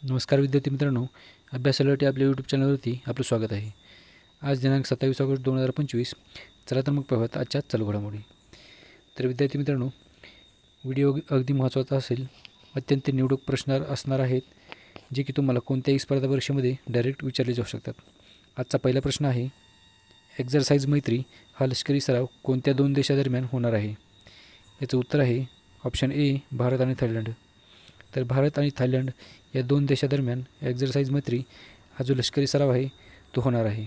नमस्कार विद्यार्थी मित्रांनो, अभ्यासासाठी आपल्या यूट्यूब चॅनलवरती आपलं स्वागत आहे. आज दिनांक 27 ऑगस्ट 2025. चला तर मग पाहूयात आजच्या चालू घडामोडी. तर विद्यार्थी मित्रांनो, व्हिडिओ अगदी महत्त्वाचा असेल. अत्यंत निवडक प्रश्न असणार आहेत, जे की तुम्हाला कोणत्याही स्पर्धा परीक्षेमध्ये डायरेक्ट विचारले जाऊ शकतात. आजचा पहिला प्रश्न आहे, एक्झरसाइज मैत्री हा लष्करी सराव कोणत्या दोन देशादरम्यान होणार आहे? याचं उत्तर आहे ऑप्शन ए, भारत आणि थायलंड. तर भारत आणि थायलंड या दोन देशादरम्यान एक्झरसाइज मैत्री हा जो लष्करी सराव आहे तो होणार आहे.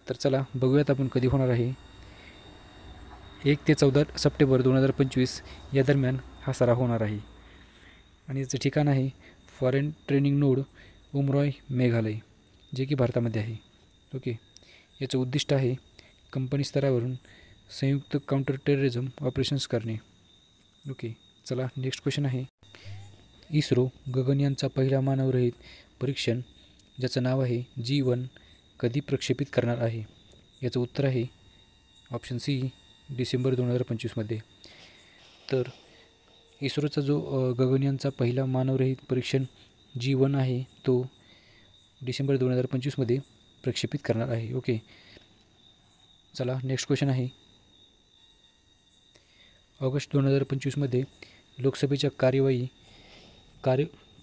तर चला बघूयात आपण कधी होणार आहे. 1 ते 14 सप्टेंबर 2025 या दरम्यान हा सराव होणार आहे. आणि याचं ठिकाण आहे फॉरेन ट्रेनिंग नोड, उमरॉय, मेघालय, जे की भारतामध्ये आहे. ओके. याचं उद्दिष्ट आहे कंपनी स्तरावरून संयुक्त काउंटर टेररिझम ऑपरेशन्स करणे. ओके. चला नेक्स्ट क्वेश्चन आहे, इस्रो गगनयानचा पहिला मानवरहित परीक्षण ज्याचं नाव आहे G1 कधी प्रक्षेपित करणार आहे? याचं उत्तर आहे ऑप्शन सी, डिसेंबर 2025मध्ये. तर इस्रोचा जो गगनयानचा पहिला मानवरहित परीक्षण G1 आहे तो डिसेंबर 2025मध्ये प्रक्षेपित करणार आहे. ओके. चला नेक्स्ट क्वेश्चन आहे, ऑगस्ट 2025मध्ये लोकसभेच्या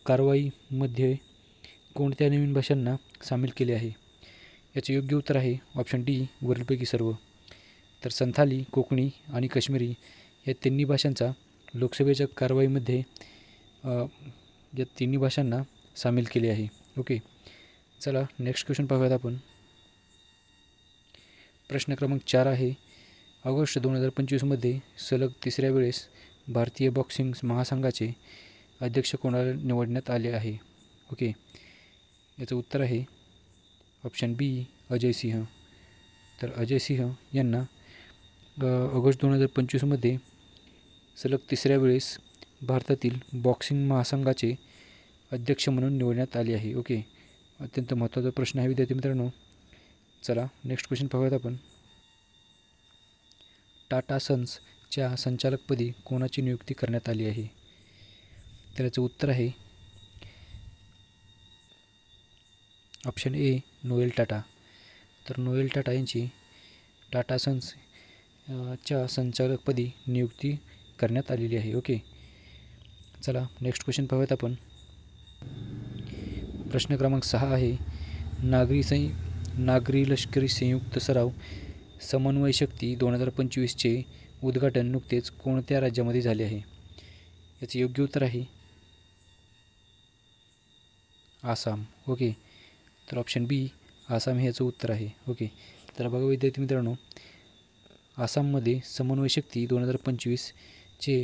कारवाईमध्ये कोणत्या नवीन भाषांना सामील केले आहे? याचे योग्य उत्तर आहे ऑप्शन डी, वरीलपैकी सर्व. तर संथाली, कोकणी आणि काश्मीरी या तिन्ही भाषांचा लोकसभेच्या कारवाईमध्ये या तिन्ही भाषांना सामील केले आहे. ओके. चला नेक्स्ट क्वेश्चन पाहूयात आपण. प्रश्न क्रमांक 4 आहे, ऑगस्ट 2025मध्ये सलग तिसऱ्या वेळेस भारतीय बॉक्सिंग महासंघाचे अध्यक्ष कोणाला निवडण्यात आले आहे? ओके. याचं उत्तर आहे ऑप्शन बी, अजय सिंह. तर अजय सिंह यांना ऑगस्ट 2025मध्ये सलग तिसऱ्या वेळेस भारतातील बॉक्सिंग महासंघाचे अध्यक्ष म्हणून निवडण्यात आले आहे. ओके. अत्यंत महत्त्वाचा प्रश्न आहे विद्यार्थी मित्रांनो. चला नेक्स्ट क्वेश्चन पाहूयात आपण. टाटा सन्सच्या संचालकपदी कोणाची नियुक्ती करण्यात आली आहे? तर याचं उत्तर आहे ऑप्शन ए, नोएल टाटा. तर नोएल टाटा यांची टाटा सन्स च्या संचालकपदी नियुक्ती करण्यात आलेली आहे. ओके. चला नेक्स्ट क्वेश्चन पाहूयात आपण. प्रश्न क्रमांक 6 आहे, नागरी लष्करी संयुक्त सराव समन्वय शक्ती 2025चे उद्घाटन नुकतेच कोणत्या राज्यामध्ये झाले आहे? याचे योग्य उत्तर आहे आसाम. ओके. तर ऑप्शन बी, आसाम हे याचं उत्तर आहे. ओके. तर बघा विद्यार्थी मित्रांनो, आसाममध्ये समन्वय शक्ती 2025चे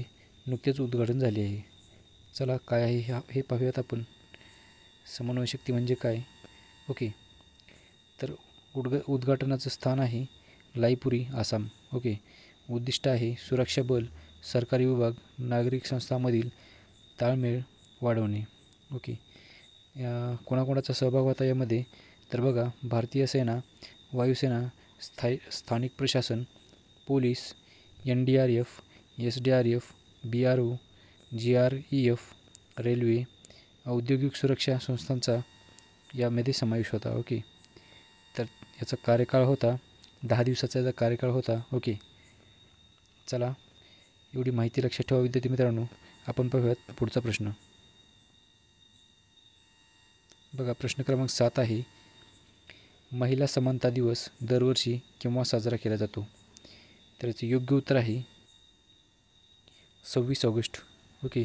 नुकतेच उद्घाटन झाले आहे. चला काय आहे हे पाहूयात आपण. समन्वय शक्ती म्हणजे काय? ओके. तर उद्घाटनाचं स्थान आहे लाईपुरी, आसाम. ओके. उद्दिष्ट आहे सुरक्षा बल, सरकारी विभाग, नागरिक संस्थांमधील ताळमेळ वाढवणे. ओके. कोणाकोणाचा सहभाग होता यामध्ये? तर बघा, भारतीय सेना, वायुसेना, स्थानिक प्रशासन, police, NDRF, SDRF, BRO, GREF, railway, औद्योगिक सुरक्षा संस्थांचा यामध्ये समावेश होता. ओके. तर याचा कार्यकाळ होता 10 दिवसाचा याचा कार्यकाळ होता. ओके. चला एवढी माहिती लक्षात ठेवा विद्यार्थी मित्रांनो. आपण पाहूयात पुढचा प्रश्न. बघा प्रश्न क्रमांक 7 आहे, महिला समानता दिवस दरवर्षी केव्हा साजरा केला जातो? तर याचे योग्य उत्तर आहे 26 ऑगस्ट. ओके.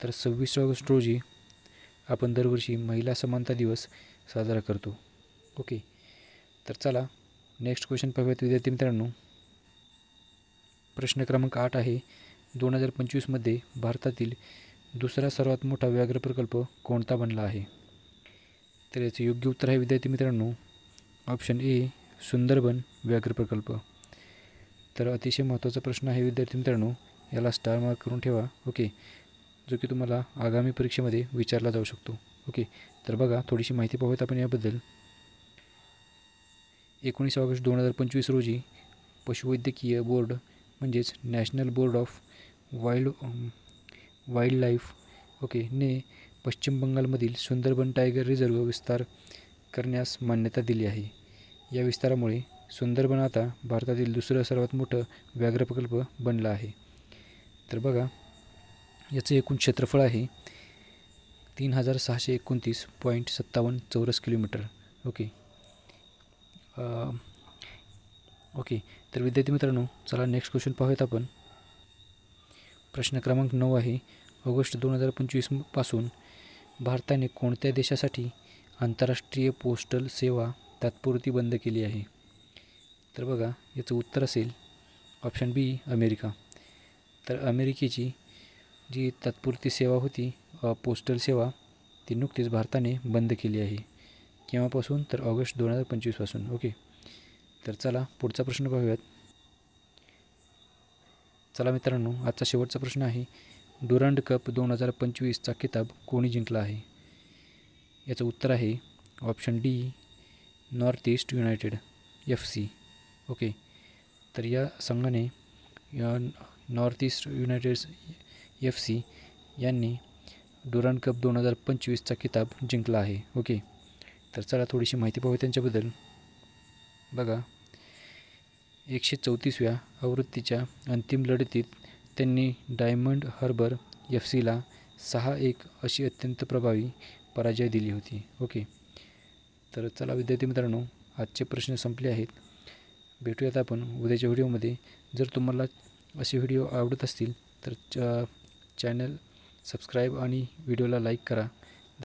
तर 26 ऑगस्ट रोजी आपण दरवर्षी महिला समानता दिवस साजरा करतो. ओके. तर चला नेक्स्ट क्वेश्चन पाहूयात विद्यार्थी मित्रांनो. प्रश्न क्रमांक 8 आहे, 2025मध्ये भारतातील दुसरा सर्वात मोठा व्याघ्र प्रकल्प कोणता बनला आहे? तर याचे योग्य उत्तर आहे विद्यार्थी मित्रांनो ऑप्शन ए, सुंदरबन व्याघ्र प्रकल्प. तर अतिशय महत्त्वाचा प्रश्न आहे विद्यार्थी मित्रांनो, याला स्टार मार्क करून ठेवा. ओके. जो की तुम्हाला आगामी परीक्षेमध्ये विचारला जाऊ शकतो. ओके. तर बघा थोडीशी माहिती पाहूयात आपण याबद्दल. 19 ऑगस्ट 2025 रोजी पशुवैद्यकीय बोर्ड म्हणजेच national board of wild life okay ने पश्चिम बंगालमधील सुंदरबन टायगर रिझर्व विस्तार करण्यास मान्यता दिली आहे. या विस्तारामुळे सुंदरबन आता भारतातील दुसरं सर्वात मोठं व्याघ्र प्रकल्प बनला आहे. तर बघा, याचं एकूण क्षेत्रफळ आहे 3629.57 चौरस किलोमीटर. ओके. तर विद्यार्थी मित्रांनो, चला नेक्स्ट क्वेश्चन पाहूयात आपण. प्रश्न क्रमांक 9 आहे. ऑगस्ट 2025 पासून भारताने कोणत्या देशासाठी आंतरराष्ट्रीय पोस्टल सेवा तात्पुरती बंद केली आहे? तर बघा, याचं उत्तर असेल ऑप्शन बी, अमेरिका. तर अमेरिकेची जी तात्पुरती सेवा होती, पोस्टल सेवा, ती नुकतीच भारताने बंद केली आहे. केव्हापासून? तर ऑगस्ट 2025 पासून. ओके. तर चला पुढचा प्रश्न पाहूयात. चला मित्रांनो, आजचा शेवटचा प्रश्न आहे. ड्युरंड कप 2025चा किताब कोणी जिंकला आहे? याचं उत्तर आहे option D, north east United FC. Okay. तर या संघाने नॉर्थ ईस्ट युनायटेड FC यांनी ड्युरंड कप 2025चा किताब जिंकला आहे. ओके. तर चला थोडीशी माहिती पाहूया त्यांच्याबद्दल. बघा, 134व्या आवृत्तीच्या अंतिम लढतीत त्यांनी डायमंड हार्बर FCला 6-1 अशी अत्यंत प्रभावी पराजय दिली होती. ओके. तर चला विद्यार्थी मित्रांनो, आजचे प्रश्न संपले आहेत. भेटूयात आपण उद्याच्या व्हिडिओमध्ये. जर तुम्हाला असे व्हिडिओ आवडत असतील तर चॅनल सबस्क्राईब आणि व्हिडिओला लाईक करा.